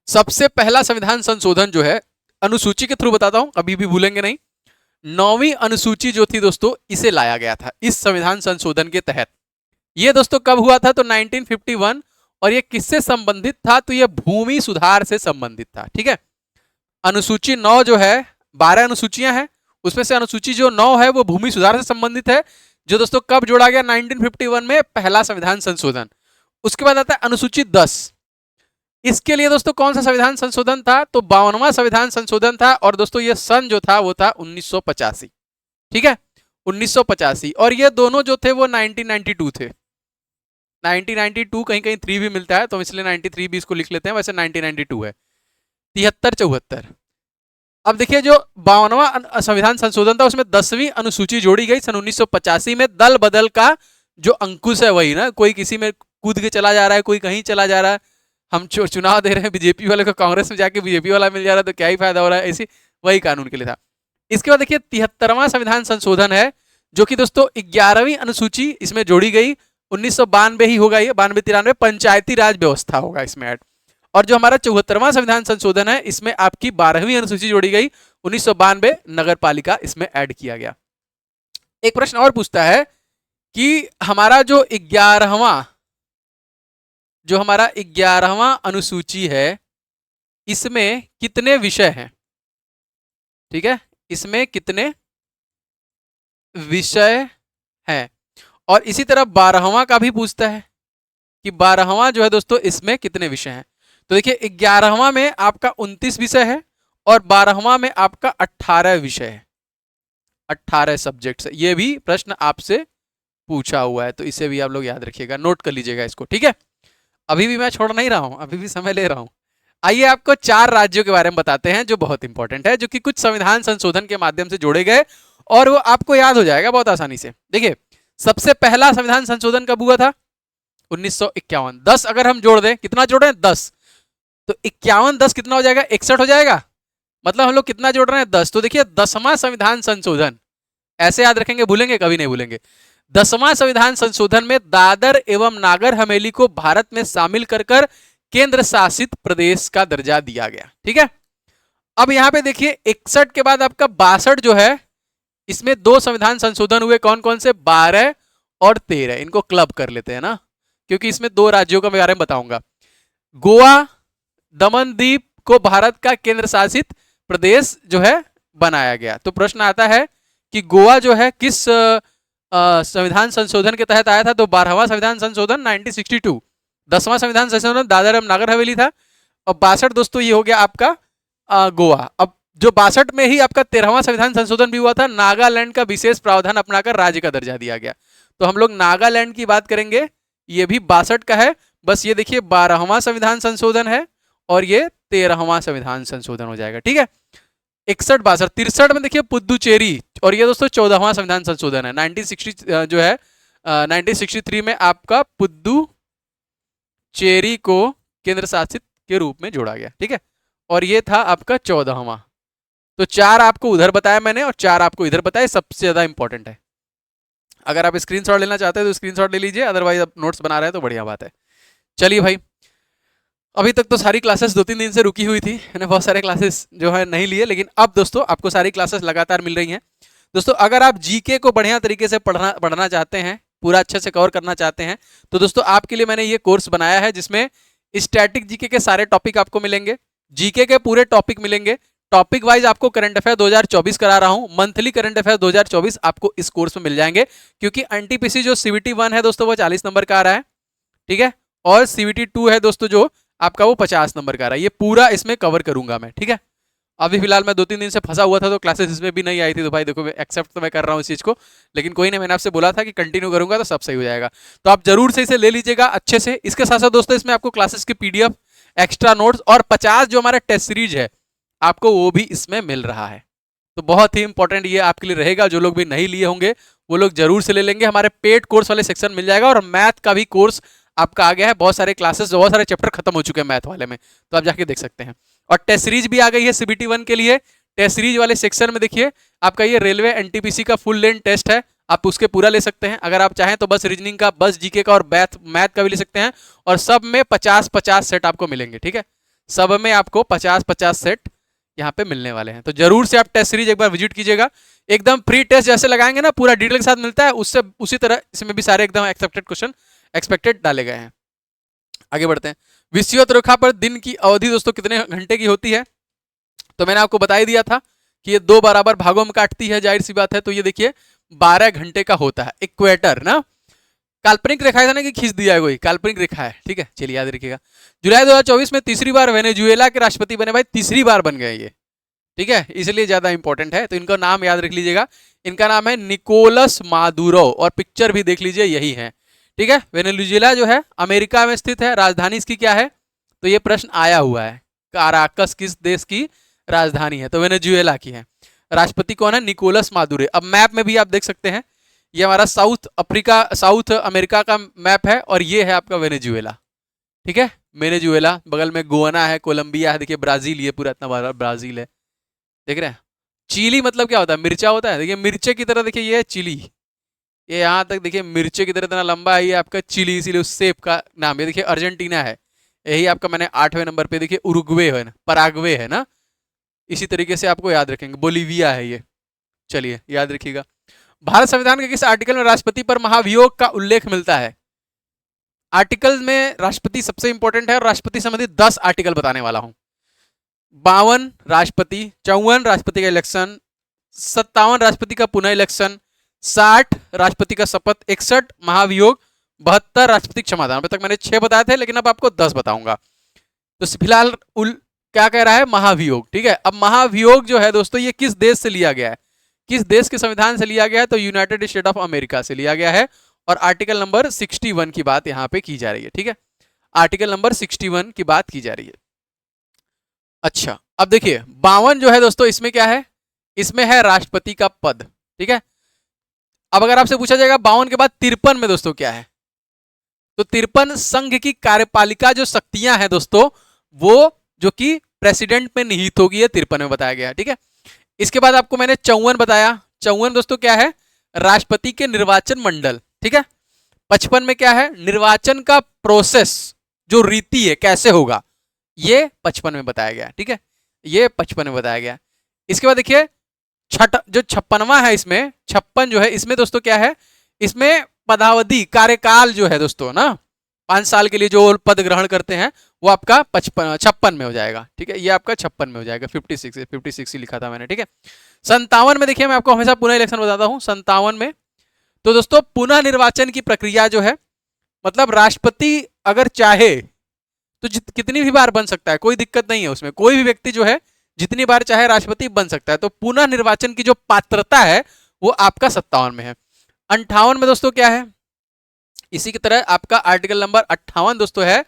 सबसे पहला संविधान संशोधन जो है, अनुसूची के थ्रू बताता हूं, अभी भी भूलेंगे नहीं। 9वीं अनुसूची जो थी दोस्तों, इसे लाया गया था इस संविधान संशोधन के तहत। ये दोस्तों कब हुआ था? तो 1951। और ये किससे संबंधित था? तो ये भूमि सुधार से संबंधित था। ठीक है, अनुसूची 9 जो है, 12 अनुसूचियां हैं, उसमें से अनुसूची जो 9 है वो भूमि सुधार से संबंधित है, जो दोस्तों कब जोड़ा गया? 1951 में, पहला संविधान संशोधन। उसके बाद आता है अनुसूची 10। इसके लिए दोस्तों कौन सा संविधान संशोधन था? तो 52वां संविधान संशोधन था, और दोस्तों ये सन जो था वो था 1985। ठीक है, 1985, और ये दोनों जो थे वो 1992 थे। 1992 कहीं कहीं 3 भी मिलता है, तो इसलिए 93 भी इसको लिख लेते हैं, वैसे 1992 है। 73 74। अब देखिए जो 52वां संविधान संशोधन था उसमें 10वीं अनुसूची जोड़ी गई सन 1985 में। दल बदल का जो अंकुश है वही ना, कोई किसी में कूद के चला जा रहा है, कोई कहीं चला जा रहा है, हम चुनाव दे रहे हैं बीजेपी वाले को कांग्रेस में जाके बीजेपी वाला मिल जा रहा है, तो क्या ही फायदा हो रहा है, ऐसी वही कानून के लिए था। इसके बाद देखिए 73वां संविधान संशोधन है, जो कि दोस्तों 11वीं अनुसूची इसमें जोड़ी गई। 1992 ही होगा ये, 92-93 पंचायती राज व्यवस्था होगा इसमें ऐड। और जो हमारा 74वां संविधान संशोधन है, इसमें आपकी 12वीं अनुसूची जोड़ी गई। 1992 नगर पालिका इसमें ऐड किया गया। एक प्रश्न और पूछता है कि हमारा जो 11वां अनुसूची है, इसमें कितने विषय हैं? ठीक है, इसमें कितने विषय हैं? और इसी तरह 12वां का भी पूछता है कि 12वां जो है दोस्तों इसमें कितने विषय हैं। तो देखिए 11वां में आपका 29 विषय है और 12वां में आपका 18 विषय है, 18 सब्जेक्ट्स है। ये भी प्रश्न आपसे पूछा हुआ है, तो इसे भी आप लोग याद रखिएगा, नोट कर लीजिएगा इसको, ठीक है। अभी भी मैं छोड़ नहीं रहा हूं, अभी भी समय ले रहा हूं। आइए आपको 4 राज्यों के बारे में बताते हैं जो बहुत इंपॉर्टेंट है, जो कि कुछ संविधान संशोधन के माध्यम से जोड़े गए और वो आपको याद हो जाएगा बहुत आसानी से। देखिए सबसे पहला संविधान संशोधन कब हुआ था? 1951। 10 अगर हम जोड़ दें, कितना जोड़ रहे हैं? 10। तो 51 10 कितना हो जाएगा? 61 हो जाएगा। मतलब हम लोग कितना जोड़ रहे हैं? 10। तो देखिए 10वां संविधान संशोधन, ऐसे याद रखेंगे, भूलेंगे कभी नहीं भूलेंगे। 10वां संविधान संशोधन में दादर एवं नागर हवेली को भारत में शामिल कर केंद्र शासित प्रदेश का दर्जा दिया गया, ठीक है। अब यहां पे देखिए 61 के बाद आपका 62 जो है, इसमें 2 संविधान संशोधन हुए। कौन कौन से? 12 और 13। इनको क्लब कर लेते हैं ना, क्योंकि इसमें 2 राज्यों के बारे में बताऊंगा। गोवा दमन द्वीप को भारत का केंद्र शासित प्रदेश जो है बनाया गया। तो प्रश्न आता है कि गोवा जो है किस संविधान संशोधन के तहत आया था? तो 12वां संविधान संशोधन 1962। 10वां संविधान संशोधन दादर एवं नागर हवेली था। और 62 दोस्तों ये हो गया आपका गोवा। अब जो 62 में ही आपका 13वां संविधान संशोधन भी हुआ था, नागालैंड का विशेष प्रावधान अपनाकर राज्य का दर्जा दिया गया। तो हम लोग नागालैंड की बात करेंगे, ये भी 62 का है। बस ये देखिए 12वां संविधान संशोधन है और ये 13वां संविधान संशोधन हो जाएगा, ठीक है। 61 62 63 में देखिए पुदुचेरी, और ये दोस्तों 14वां संविधान संशोधन है। 1960 जो है 1963 में आपका पुदुचेरी को केंद्र शासित के रूप में जोड़ा गया, ठीक है। और ये था आपका 14वां। तो 4 आपको उधर बताया मैंने और 4 आपको इधर बताया, सबसे ज्यादा इंपॉर्टेंट है। अगर आप स्क्रीनशॉट लेना चाहते हैं तो स्क्रीनशॉट ले लीजिए, अदरवाइज आप नोट्स बना रहे हैं तो बढ़िया बात है। चलिए भाई, अभी तक तो सारी क्लासेस 2-3 दिन से रुकी हुई थी, मैंने बहुत सारे क्लासेस जो है नहीं लिए, लेकिन अब दोस्तों आपको सारी क्लासेस लगातार मिल रही हैं। दोस्तों अगर आप जीके को बढ़िया तरीके से पढ़ना चाहते हैं, पूरा अच्छे से कवर करना चाहते हैं, तो दोस्तों आपके लिए मैंने ये कोर्स बनाया है जिसमें स्टैटिक जीके के सारे टॉपिक आपको मिलेंगे, जीके के पूरे टॉपिक मिलेंगे। टॉपिक वाइज आपको करंट अफेयर 2024 करा रहा हूं, मंथली करंट अफेयर 2024 आपको इस कोर्स में मिल जाएंगे। क्योंकि एनटीपीसी जो सीवीटी 1 है दोस्तों वो 40 नंबर का आ रहा है, ठीक है। और सीवीटी 2 है दोस्तों जो आपका वो 50 नंबर का आ रहा है। ये पूरा इसमें कवर करूंगा मैं, ठीक है। अभी फिलहाल मैं 2-3 दिन से फंसा हुआ था, तो क्लासेस इसमें भी नहीं आई थी, तो भाई देखो एक्सेप्ट तो मैं कर रहा हूँ इस चीज को, लेकिन कोई नहीं, मैंने आपसे बोला था कि कंटिन्यू करूंगा तो सब सही हो जाएगा। तो आप जरूर से इसे ले लीजिएगा अच्छे से। इसके साथ साथ दोस्तों इसमें आपको क्लासेस की पीडीएफ, एक्स्ट्रा नोट्स और 50 जो हमारा टेस्ट सीरीज है आपको वो भी इसमें मिल रहा है। तो बहुत ही इंपॉर्टेंट ये आपके लिए रहेगा। जो लोग भी नहीं लिए होंगे वो लोग जरूर से ले लेंगे। हमारे पेड कोर्स वाले सेक्शन मिल जाएगा और मैथ का भी कोर्स आपका आ गया है। बहुत सारे क्लासेस, बहुत सारे चैप्टर खत्म हो चुके हैं मैथ वाले में, तो आप जाके देख सकते हैं। और टेस्ट सीरीज भी आ गई है सीबीटी 1 के लिए। टेस्ट सीरीज वाले सेक्शन में देखिए आपका ये रेलवे एनटीपीसी का फुल लेंथ टेस्ट है, आप उसके पूरा ले सकते हैं। अगर आप चाहें तो बस रीजनिंग का, बस जीके का और मैथ का भी ले सकते हैं। और सब में 50-50 सेट आपको मिलेंगे, ठीक है। सब में आपको 50-50 सेट यहाँ पे मिलने वाले हैं। तो जरूर से आप टेस्ट सीरीज एक बार विजिट कीजिएगा। एकदम फ्री टेस्ट जैसे लगाएंगे ना, पूरा डिटेल के साथ मिलता है, उससे उसी तरह इसमें भी सारे एकदम एक्सेप्टेड क्वेश्चन एक्सपेक्टेड डाले गए हैं। आगे बढ़ते हैं। विषुवत रेखा पर दिन की अवधि दोस्तों कितने घंटे की होती है? तो मैंने आपको बता ही दिया था कि ये 2 बराबर भागों में काटती है, जाहिर सी बात है। तो ये देखिए 12 घंटे का होता है। इक्वेटर ना, काल्पनिक रेखा है ना कि खींच दिया है कोई, काल्पनिक रेखा है, ठीक है। चलिए याद रखिएगा। जुलाई 2024 में तीसरी बार वेनेजुएला के राष्ट्रपति बने। भाई तीसरी बार बन गए ये, ठीक है, इसलिए ज्यादा इंपॉर्टेंट है, तो इनका नाम याद रख लीजिएगा। इनका नाम है निकोलस मादुरो, और पिक्चर भी देख लीजिए, यही है। ठीक है, वेनेजुएला जो है अमेरिका में स्थित है। राजधानी इसकी क्या है, तो ये प्रश्न आया हुआ है, काराकस किस देश की राजधानी है, तो वेनेजुएला की है। राष्ट्रपति कौन है, निकोलस मादुरो। अब मैप में भी आप देख सकते हैं, ये हमारा साउथ अमेरिका का मैप है, और ये है आपका वेनेजुएला। ठीक है, वेनेजुएला, बगल में गोवाना है, कोलंबिया है, देखिए ब्राजील, ये पूरा इतना बड़ा ब्राजील है, देख रहे हैं। चिली मतलब क्या होता है, मिर्चा होता है, देखिए मिर्चे की तरह, देखिए ये है चिली, ये यहाँ तक देखिए मिर्चे की तरह इतना लंबा है, ये आपका चिली, इसीलिए उस सेब का नाम है। देखिए अर्जेंटीना है, यही आपका मैंने 8वें नंबर पे, देखिए उरुग्वे है ना, पराग्वे है ना, इसी तरीके से आपको याद रखेंगे। बोलीविया है ये, चलिए याद रखिएगा। भारत संविधान के किस आर्टिकल में राष्ट्रपति पर महाभियोग का उल्लेख मिलता है। आर्टिकल में राष्ट्रपति सबसे इंपॉर्टेंट है, और राष्ट्रपति संबंधित 10 आर्टिकल बताने वाला हूं। 52 राष्ट्रपति, 54 राष्ट्रपति का इलेक्शन, 57 राष्ट्रपति का पुनः इलेक्शन, 60 राष्ट्रपति का शपथ, 61 महाभियोग, 72 राष्ट्रपति क्षमादान। अभी तक मैंने 6 बताए थे, लेकिन अब आपको 10 बताऊंगा। तो फिलहाल क्या कह रहा है, महाभियोग। ठीक है, अब महाभियोग जो है दोस्तों, ये किस देश से लिया गया है, किस देश के संविधान से लिया गया है, तो यूनाइटेड स्टेट ऑफ अमेरिका से लिया गया है, और आर्टिकल नंबर 61 की बात यहां पे की जा रही है। ठीक है, आर्टिकल नंबर 61 की बात की जा रही है। अच्छा, अब देखिए 52 जो है दोस्तों, इसमें क्या है, इसमें है राष्ट्रपति का पद। ठीक है, अब अगर आपसे पूछा जाएगा 52 के बाद 53 में दोस्तों क्या है, तो 53 संघ की कार्यपालिका जो शक्तियां हैं दोस्तों, वो जो कि प्रेसिडेंट में निहित होगी, है 53 में बताया गया। ठीक है, इसके बाद आपको मैंने 54 बताया। 54 दोस्तों क्या है, राष्ट्रपति के निर्वाचन मंडल। ठीक है, 55 में क्या है, निर्वाचन का प्रोसेस, जो रीति है कैसे होगा, ये 55 में बताया गया। ठीक है, ये 55 में बताया गया। इसके बाद देखिए जो 56वां है, इसमें 56 जो है, इसमें दोस्तों क्या है, इसमें पदावधि कार्यकाल जो है दोस्तों ना, 5 साल के लिए जो पद ग्रहण करते हैं, वो आपका 56 में हो जाएगा। ठीक है, ये आपका 56 में हो जाएगा, 56 ही लिखा था मैंने। ठीक है, 57 में देखिए, मैं आपको हमेशा पुनः इलेक्शन बताता हूं। 57 में तो दोस्तों पुनः निर्वाचन की प्रक्रिया जो है, मतलब राष्ट्रपति अगर चाहे तो कितनी भी बार बन सकता है, कोई दिक्कत नहीं है उसमें, कोई भी व्यक्ति जो है जितनी बार चाहे राष्ट्रपति बन सकता है। तो पुनः निर्वाचन की जो पात्रता है, वो आपका 57 में है। 58 में दोस्तों क्या है, इसी की तरह आपका आर्टिकल नंबर 58 दोस्तों है,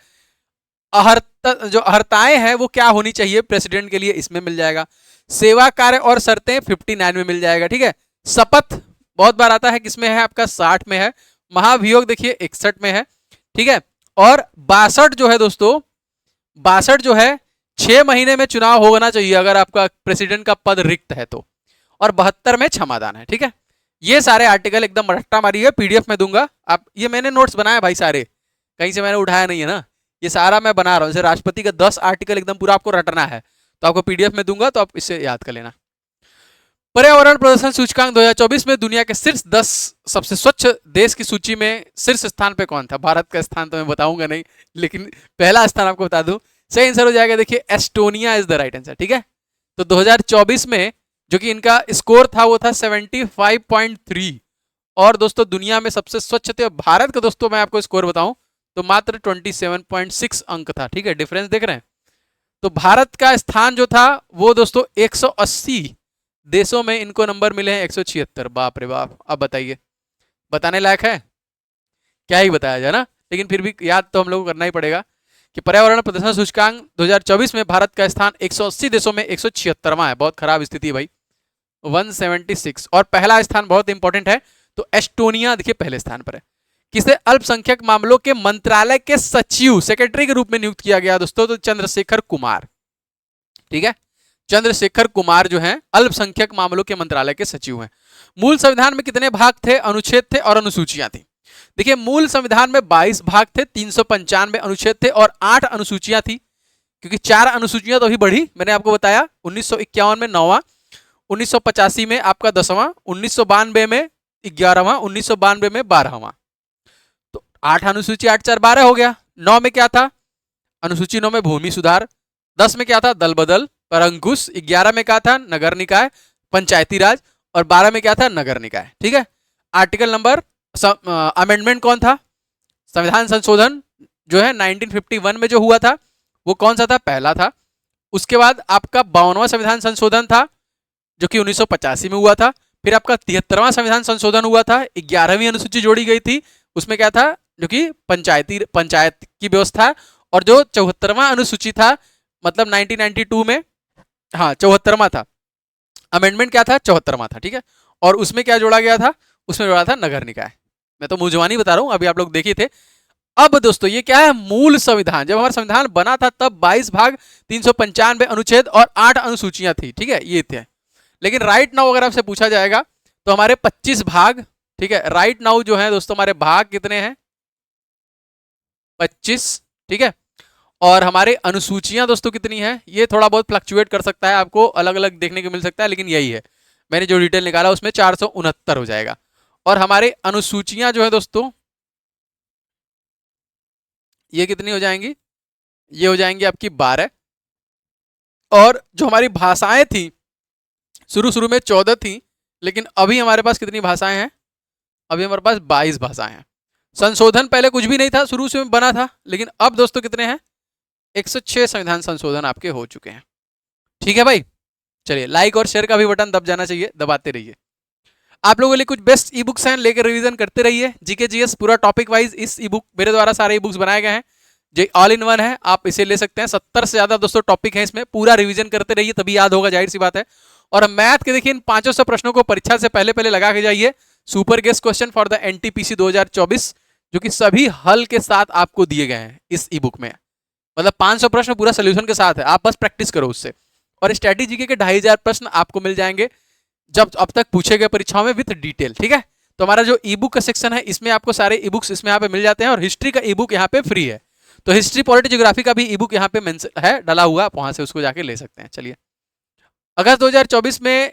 जो अर्हताएं हैं वो क्या होनी चाहिए प्रेसिडेंट के लिए, इसमें मिल जाएगा। सेवा कार्य और शर्तें 59 में मिल जाएगा। ठीक है, शपथ बहुत बार आता है, किसमें है आपका 60 में है। महाभियोग देखिए 61 में है। ठीक है, और 62 जो है दोस्तों, 62 जो है 6 महीने में चुनाव होना चाहिए अगर आपका प्रेसिडेंट का पद रिक्त है तो, और 72 में क्षमादान है। ठीक है, ये सारे आर्टिकल एकदम रट्टा मारी है, पीडीएफ में दूंगा आप, ये मैंने नोट्स बनाया भाई सारे, कहीं से मैंने उठाया नहीं है ना, ये सारा मैं बना रहा हूँ। जैसे राष्ट्रपति का 10 आर्टिकल एकदम पूरा आपको रटना है, तो आपको पीडीएफ में दूंगा, तो आप इससे याद कर लेना। पर्यावरण प्रदूषण सूचकांक 2024 में दुनिया के शीर्ष 10 सबसे स्वच्छ देश की सूची में शीर्ष स्थान पे कौन था। भारत का स्थान तो मैं बताऊंगा नहीं, लेकिन पहला स्थान आपको बता दूं, सही आंसर हो जाएगा देखिए Estonia is the right answer. ठीक है, तो 2024 में जो कि इनका स्कोर था वो था 75.3, और दोस्तों दुनिया में सबसे स्वच्छ थे। भारत का दोस्तों मैं आपको स्कोर बताऊं तो मात्र 27.6 अंक था। ठीक है, डिफरेंस देख रहे हैं। तो भारत का स्थान जो था वो दोस्तों 180 देशों में इनको नंबर मिले हैं 176। बाप रे बाप, अब बताइए, बताने लायक है, क्या ही बताया जाए ना, लेकिन फिर भी याद तो हम लोग को करना ही पड़ेगा कि पर्यावरण प्रदूषण सूचकांक 2024 में भारत का स्थान 180 देशों में 176वां है। बहुत खराब स्थिति है भाई, 176। और पहला स्थान बहुत इंपॉर्टेंट है, तो एस्टोनिया देखिए पहले स्थान पर है। किसे अल्पसंख्यक मामलों के मंत्रालय के सचिव, सेक्रेटरी के रूप में नियुक्त किया गया दोस्तों, तो चंद्रशेखर कुमार। ठीक है, चंद्रशेखर कुमार जो हैं अल्पसंख्यक मामलों के मंत्रालय के सचिव हैं। मूल संविधान में कितने भाग थे, अनुच्छेद थे और अनुसूचियां थी। देखिए मूल संविधान में 22 भाग थे, 395 अनुच्छेद थे और 8 अनुसूचियां थी, क्योंकि 4 अनुसूचियां तो अभी बढ़ी, मैंने आपको बताया 1951 में 9वां, 1985 में आपका 10वां, 1992 में 11वां, 1992 में 12वां। तो 8 अनुसूची 8 4 12 हो गया। 9 में क्या था, अनुसूची 9 में भूमि सुधार, 10 में क्या था, दल बदल पर अंकुश, 11 में क्या था, नगर निकाय पंचायती राज, और 12 में क्या था, नगर निकाय। ठीक है, आर्टिकल नंबर अमेंडमेंट कौन था, संविधान संशोधन जो है 1951 में जो हुआ था वो कौन सा था, पहला था। उसके बाद आपका 52वां संविधान संशोधन था जो कि 1985 में हुआ था। फिर आपका 73वां संविधान संशोधन हुआ था, 11वीं अनुसूची जोड़ी गई थी, उसमें क्या था, जो कि पंचायत की व्यवस्था। और जो 74वां अनुसूची था, मतलब 1992 में, हाँ 74वां था, अमेंडमेंट क्या था, 74वां था, ठीक है। और उसमें क्या जोड़ा गया था, उसमें जोड़ा था नगर निकाय। मैं तो मुंजवानी बता रहा हूं, अभी आप लोग देखे थे। अब दोस्तों ये क्या है, मूल संविधान, जब हमारा संविधान बना था तब 22 भाग 395 अनुच्छेद और 8 अनुसूचियां थी, ठीक है, ये थे। लेकिन राइट नाउ अगर आपसे पूछा जाएगा तो हमारे 25 भाग, ठीक है, राइट नाउ जो है दोस्तों हमारे भाग कितने हैं, 25, ठीक है। और हमारे अनुसूचियां दोस्तों कितनी है, ये थोड़ा बहुत फ्लक्चुएट कर सकता है, आपको अलग अलग देखने को मिल सकता है, लेकिन यही है, मैंने जो डिटेल निकाला उसमें 469 हो जाएगा। और हमारे अनुसूचियां जो है दोस्तों ये कितनी हो जाएंगी, ये हो जाएंगी आपकी 12। और जो हमारी भाषाएं थी, शुरू शुरू में 14 थी, लेकिन अभी हमारे पास कितनी भाषाएं हैं, अभी हमारे पास 22 भाषाएं हैं। संशोधन पहले कुछ भी नहीं था, शुरू से बना था, लेकिन अब दोस्तों कितने हैं, 106 संविधान संशोधन आपके हो चुके हैं, ठीक है भाई। चलिए लाइक और शेयर का भी बटन दब जाना चाहिए, दबाते रहिए। आप लोगों के लिए कुछ बेस्ट ई बुक्स हैं, लेकर रिवीजन करते रहिए। जीके जीएस पूरा टॉपिक वाइज इस ई बुक, मेरे द्वारा सारे ई बुक्स बनाए गए हैं, जो ऑल इन वन है, आप इसे ले सकते हैं। 70 से ज्यादा दोस्तों टॉपिक है इसमें, पूरा रिवीजन करते रहिए तभी याद होगा, जाहिर सी बात है। और मैथ के देखिए इन 500 प्रश्नों को परीक्षा से पहले पहले लगा के जाइए, super guest question for the NTPC 2024, जो कि सभी हल के साथ आपको दिए गए हैं इस ई बुक में। मतलब 500 प्रश्न पूरा सोल्यूशन के साथ है, आप बस प्रैक्टिस करो उससे। और स्ट्रैटेजी के 2500 प्रश्न आपको मिल जाएंगे जब अब तक पूछे गए परीक्षाओं में विद डिटेल, ठीक है। तो हमारा जो ई बुक का सेक्शन है इसमें आपको सारे ई बुक्स इसमें यहाँ पे मिल जाते हैं, और हिस्ट्री का ई बुक यहाँ पे फ्री है। तो हिस्ट्री पॉलिटी ज्योग्राफी का भी ई बुक यहाँ पे है डला हुआ, आप वहां से उसको जाके ले सकते हैं। चलिए, अगस्त 2024 में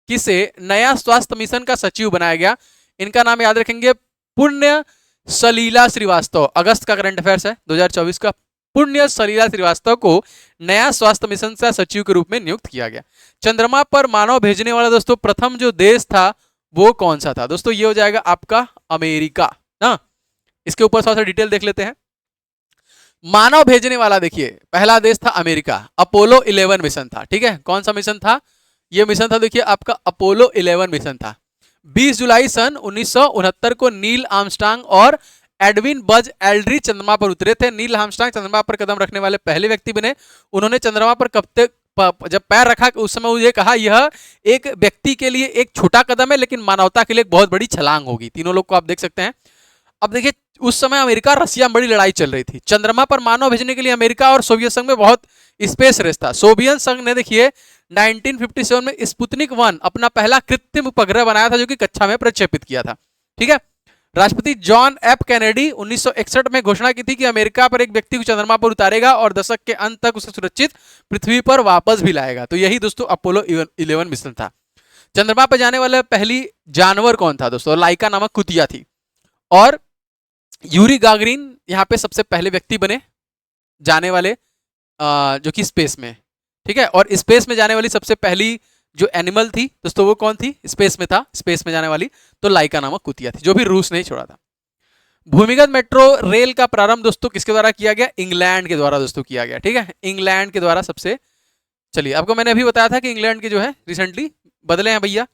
किसे नया स्वास्थ्य मिशन का सचिव बनाया गया, इनका नाम याद रखेंगे, पुण्य सलीला श्रीवास्तव। अगस्त का करंट अफेयर्स है 2024 का। पुण्य सलीला श्रीवास्तव को नया स्वास्थ्य मिशन का सचिव के रूप में नियुक्त किया गया। चंद्रमा पर मानव भेजने वाला दोस्तों प्रथम जो देश था वो कौन सा था, दोस्तों ये हो जाएगा आपका अमेरिका ना। इसके ऊपर थोड़ा सा डिटेल देख लेते हैं। मानव भेजने वाला देखिए पहला देश था अमेरिका, अपोलो 11 मिशन था, ठीक है। कौन सा मिशन था, ये मिशन था देखिए आपका अपोलो 11 मिशन था। 20 जुलाई सन 1969 को नील आर्मस्ट्रांग और एडविन बज एल्ड्रिच चंद्रमा पर उतरे थे। नील आर्मस्ट्रांग चंद्रमा पर कदम रखने वाले पहले व्यक्ति बने। उन्होंने चंद्रमा पर कब तक जब पैर रखा उस समय मुझे कहा यह एक व्यक्ति के लिए एक छोटा कदम है, लेकिन मानवता के लिए एक बहुत बड़ी छलांग होगी। तीनों लोग को आप देख सकते हैं। अब देखिए उस समय अमेरिका रसिया में बड़ी लड़ाई चल रही थी। चंद्रमा पर मानव भेजने के लिए अमेरिका और सोवियत संघ में बहुत स्पेस रेस था। सोवियत संघ ने देखिए 1957 में स्पुतनिक 1 अपना पहला कृत्रिम उपग्रह बनाया था, जो कि कक्षा में प्रक्षेपित किया था, ठीक है। राष्ट्रपति जॉन एफ कैनेडी 1961 में घोषणा की थी कि अमेरिका पर एक व्यक्ति को चंद्रमा पर उतारेगा और दशक के अंत तक उसे सुरक्षित पृथ्वी पर वापस भी लाएगा। तो यही दोस्तों अपोलो 11 मिशन था। चंद्रमा पर जाने वाला पहली जानवर कौन था दोस्तों, लाइका नामक कुतिया थी। और यूरी गागरिन यहाँ पे सबसे पहले व्यक्ति बने जाने वाले जो कि स्पेस में, ठीक है। और स्पेस में जाने वाली सबसे पहली जो एनिमल थी दोस्तों वो कौन थी, स्पेस में था, स्पेस में जाने वाली तो लाइका नामक कुतिया थी, जो भी रूस ने छोड़ा था। भूमिगत मेट्रो रेल का प्रारंभ दोस्तों किसके द्वारा किया गया, इंग्लैंड के द्वारा दोस्तों किया गया, ठीक है। इंग्लैंड के द्वारा सबसे, चलिए आपको मैंने अभी बताया था कि इंग्लैंड के जो है रिसेंटली बदले हैं भैया।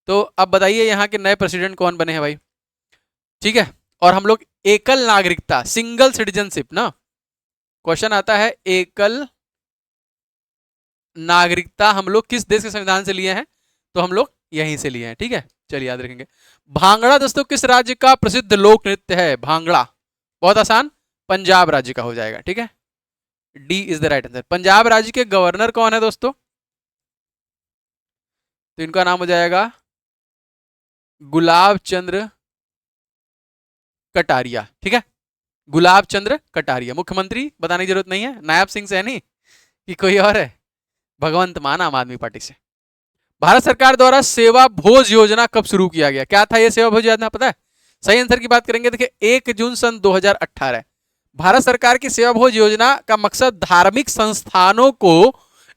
तो अब बताइए यहाँ के नए प्रेसिडेंट कौन बने हैं भाई, ठीक है। और हम लोग एकल नागरिकता, सिंगल सिटीजनशिप ना, क्वेश्चन आता है एकल नागरिकता हम लोग किस देश के संविधान से लिए हैं, तो हम लोग यहीं से लिए हैं, ठीक है। चलिए याद रखेंगे। भांगड़ा दोस्तों किस राज्य का प्रसिद्ध लोक नृत्य है, भांगड़ा बहुत आसान, पंजाब राज्य का हो जाएगा, ठीक है। D is the right answer. Punjab राज्य के गवर्नर कौन है दोस्तों, तो इनका नाम हो जाएगा गुलाब चंद्र कटारिया, ठीक है। गुलाब चंद्र कटारिया। मुख्यमंत्री बताने की जरूरत नहीं है, नायब सिंह सैनी कि कोई और है, भगवंत मान आम आदमी पार्टी से। भारत सरकार द्वारा सेवा भोज योजना कब शुरू किया गया, क्या था ये सेवा भोज योजना पता है, सही आंसर की बात करेंगे देखिए 1 जून सन 2018। भारत सरकार की सेवा भोज योजना का मकसद धार्मिक संस्थानों को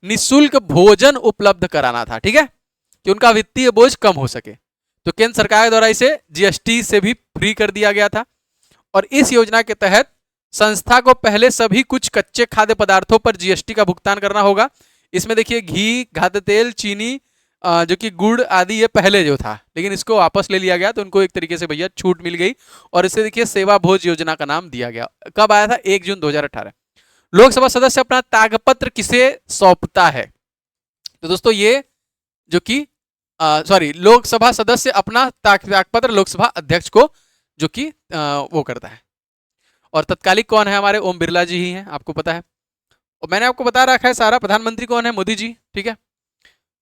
निःशुल्क भोजन उपलब्ध कराना था, ठीक है, कि उनका वित्तीय बोझ कम हो सके। तो केंद्र सरकार द्वारा इसे जीएसटी से भी फ्री कर दिया गया था। और इस योजना के तहत संस्था को पहले सभी कुछ कच्चे खाद्य पदार्थों पर जीएसटी का भुगतान करना होगा। इसमें देखिए घी, खाद्य तेल, चीनी, जो कि गुड़ आदि ये पहले जो था, लेकिन इसको वापस ले लिया गया, तो उनको एक तरीके से भैया छूट मिल गई और इसे देखिए सेवा भोज योजना का नाम दिया गया। कब आया था? 1 जून 2018। लोकसभा सदस्य अपना त्यागपत्र किसे सौंपता है? तो दोस्तों ये जो कि लोकसभा सदस्य अपना त्यागपत्र लोकसभा अध्यक्ष को जो कि वो करता है। और तत्कालिक कौन है? हमारे ओम बिरला जी ही हैं, आपको पता है। और मैंने आपको बता रखा है सारा। प्रधानमंत्री कौन है? मोदी जी, ठीक है।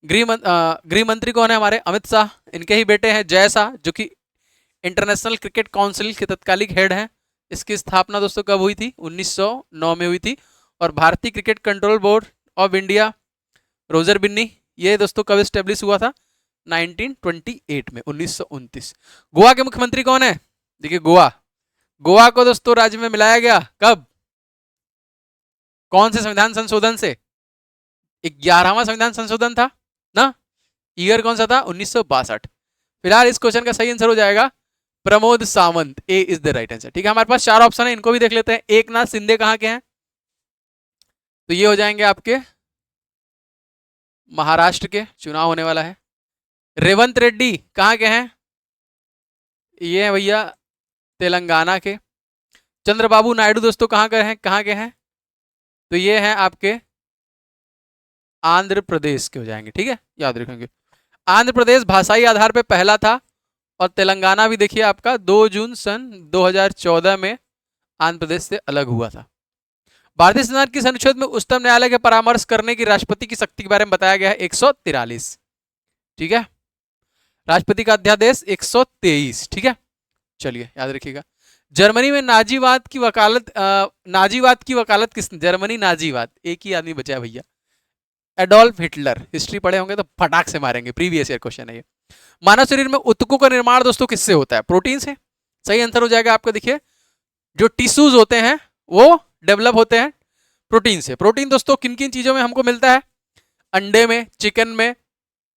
गृह मंत्री कौन है? हमारे अमित शाह। इनके ही बेटे हैं जय शाह, जो कि इंटरनेशनल क्रिकेट काउंसिल के तत्कालिक हेड हैं। इसकी स्थापना दोस्तों कब हुई थी? 1909 में हुई थी। और भारतीय cricket control board of India, Roger Binny, ये दोस्तों कब स्टेब्लिश हुआ था? 1928 में, 1929। गोवा के मुख्यमंत्री कौन है? देखिए गोवा को दोस्तों राज्य में मिलाया गया कब? कौन से संविधान संशोधन से? 11वां संविधान संशोधन था ना। ईयर कौन सा था? 1962। फिलहाल इस क्वेश्चन का सही आंसर हो जाएगा प्रमोद सावंत। ए इज द राइट आंसर। ठीक है, हमारे पास 4 ऑप्शन है, इनको भी देख लेते हैं। एकनाथ शिंदे कहाँ के हैं? तो ये हो जाएंगे आपके महाराष्ट्र के, चुनाव होने वाला है। रेवंत रेड्डी कहाँ के हैं? ये है भैया तेलंगाना के। चंद्रबाबू नायडू दोस्तों कहाँ के हैं? तो ये हैं आपके आंध्र प्रदेश के हो जाएंगे। ठीक है, याद रखेंगे। आंध्र प्रदेश भाषाई आधार पे पहला था, और तेलंगाना भी देखिए आपका 2 जून सन 2014 में आंध्र प्रदेश से अलग हुआ था। भारतीय संविधान किस अनुच्छेद में उच्चतम न्यायालय के परामर्श करने की राष्ट्रपति की शक्ति के बारे में बताया गया है? 143। ठीक है, राष्ट्रपति का अध्यादेश 123। ठीक है, चलिए याद रखिएगा। जर्मनी में नाजीवाद की वकालत किसने? जर्मनी नाजीवाद, एक ही आदमी बचा है भैया, एडोल्फ हिटलर। हिस्ट्री पढ़े होंगे तो फटाक से मारेंगे, प्रीवियस ईयर क्वेश्चन है ये। मानव शरीर में ऊतकों का निर्माण दोस्तों किससे होता है? प्रोटीन से। सही आंसर हो जाएगा आपका। देखिए जो टिश्यूज होते हैं वो डेवलप होते हैं प्रोटीन से। प्रोटीन दोस्तों किन किन चीजों में हमको मिलता है? अंडे में, चिकन में,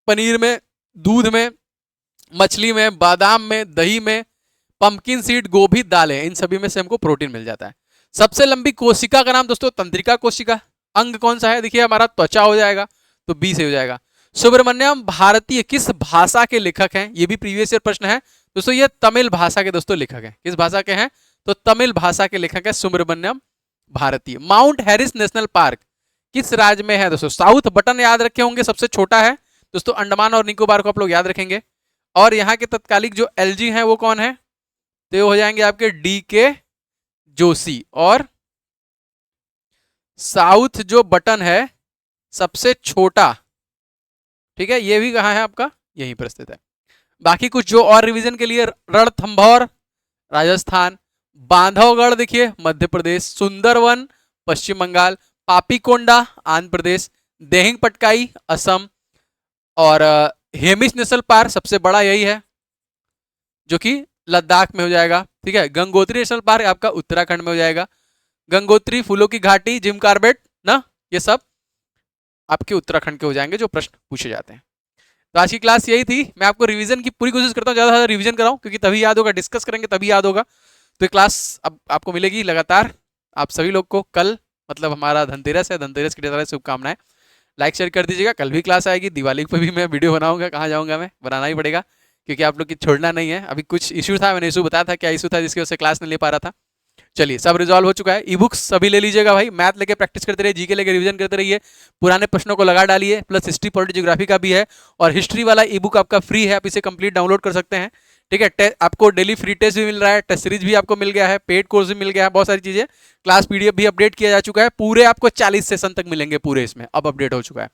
पनीर में, दूध में, मछली में, बादाम में, दही में, पंपकिन सीड, गोभी, दालें, इन सभी में से हमको प्रोटीन मिल जाता है। सबसे लंबी कोशिका का नाम दोस्तों तंत्रिका कोशिका। अंग कौन सा है? देखिए हमारा त्वचा हो जाएगा, तो बी से हो जाएगा। सुब्रमण्यम भारतीय किस भाषा के लेखक हैं? ये भी प्रीवियस ईयर प्रश्न है दोस्तों। ये तमिल भाषा के दोस्तों लेखक हैं। किस भाषा के हैं? तो तमिल भाषा के लेखक है सुब्रमण्यम भारतीय। माउंट हैरिस नेशनल पार्क किस राज्य में है दोस्तों? साउथ बटन याद रखे होंगे, सबसे छोटा है दोस्तों। अंडमान और निकोबार को आप लोग याद रखेंगे। और यहाँ के तत्कालिक जो एलजी हैं वो कौन है? तो ये हो जाएंगे आपके DK जोशी। और साउथ जो बटन है सबसे छोटा, ठीक है, ये भी कहाँ है आपका? यहीं पर स्थित है। बाकी कुछ जो और रिवीजन के लिए, रणथंभौर राजस्थान, बांधवगढ़ देखिए मध्य प्रदेश, सुंदरवन पश्चिम बंगाल, पापीकोंडा आंध्र प्रदेश, देहिंग पटकाई असम, और हेमिस नेशनल पार्क सबसे बड़ा यही है जो कि लद्दाख में हो जाएगा। ठीक है, गंगोत्री नेशनल पार्क आपका उत्तराखंड में हो जाएगा। गंगोत्री, फूलों की घाटी, जिम कार्बेट ना, ये सब आपके उत्तराखंड के हो जाएंगे जो प्रश्न पूछे जाते हैं। तो आज की क्लास यही थी। मैं आपको रिवीजन की पूरी कोशिश करता हूँ, ज़्यादा से ज़्यादा रिवीजन कराऊँ, क्योंकि तभी याद होगा, डिस्कस करेंगे तभी याद होगा। तो ये क्लास अब आपको मिलेगी लगातार। आप सभी लोग को कल मतलब हमारा धनतेरस है, धनतेरस की ढेर सारी शुभकामनाएं। लाइक शेयर कर दीजिएगा। कल भी क्लास आएगी, दिवाली पर भी मैं वीडियो बनाऊंगा। कहाँ जाऊँगा मैं? बनाना ही पड़ेगा, क्योंकि आप लोग की छोड़ना नहीं है। अभी कुछ इशू था, मैंने इशू बताया था क्या इशू था जिसकी वजह से क्लास नहीं ले पा रहा था। चलिए सब रिजॉल्व हो चुका है। ई बुक्स सभी ले लीजिएगा भाई। मैथ लेके प्रैक्टिस करते रहिए, जीके लेके रिवीजन करते रहिए, पुराने प्रश्नों को लगा डालिए। प्लस हिस्ट्री, पॉलिटी, ज्योग्राफी का भी है, और हिस्ट्री वाला ई बुक आपका फ्री है, आप इसे कंप्लीट डाउनलोड कर सकते हैं। ठीक है, आपको डेली फ्री टेस्ट भी मिल रहा है, टेस्ट सीरीज भी आपको मिल गया है, पेड कोर्स भी मिल गया है, बहुत सारी चीजें। क्लास PDF भी अपडेट किया जा चुका है। पूरे आपको 40 सेशन तक मिलेंगे पूरे, इसमें अब अपडेट हो चुका है,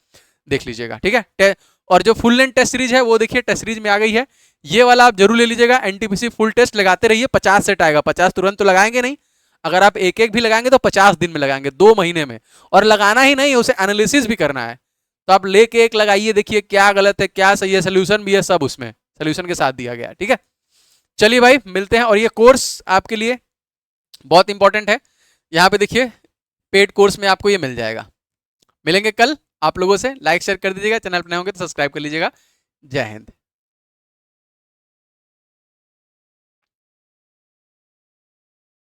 देख लीजिएगा। ठीक है, और जो फुल लेंथ टेस्ट सीरीज है वो देखिए टेस्ट सीरीज में आ गई है, ये वाला आप जरूर ले लीजिएगा। NTPC फुल टेस्ट लगाते रहिए। 50 सेट आएगा, 50 तुरंत तो लगाएंगे नहीं। अगर आप एक एक भी लगाएंगे तो 50 दिन में लगाएंगे, 2 महीने में। और लगाना ही नहीं, उसे एनालिसिस भी करना है। तो आप लेके एक लगाइए, देखिए क्या गलत है क्या सही है, सोल्यूशन भी है, सब उसमें सोल्यूशन के साथ दिया गया है। ठीक है, चलिए भाई मिलते हैं। और ये कोर्स आपके लिए बहुत इंपॉर्टेंट है। यहाँ पे देखिए पेड कोर्स में आपको ये मिल जाएगा। मिलेंगे कल आप लोगों से। लाइक शेयर कर दीजिएगा, चैनल पर नए होंगे तो सब्सक्राइब कर लीजिएगा। जय हिंद।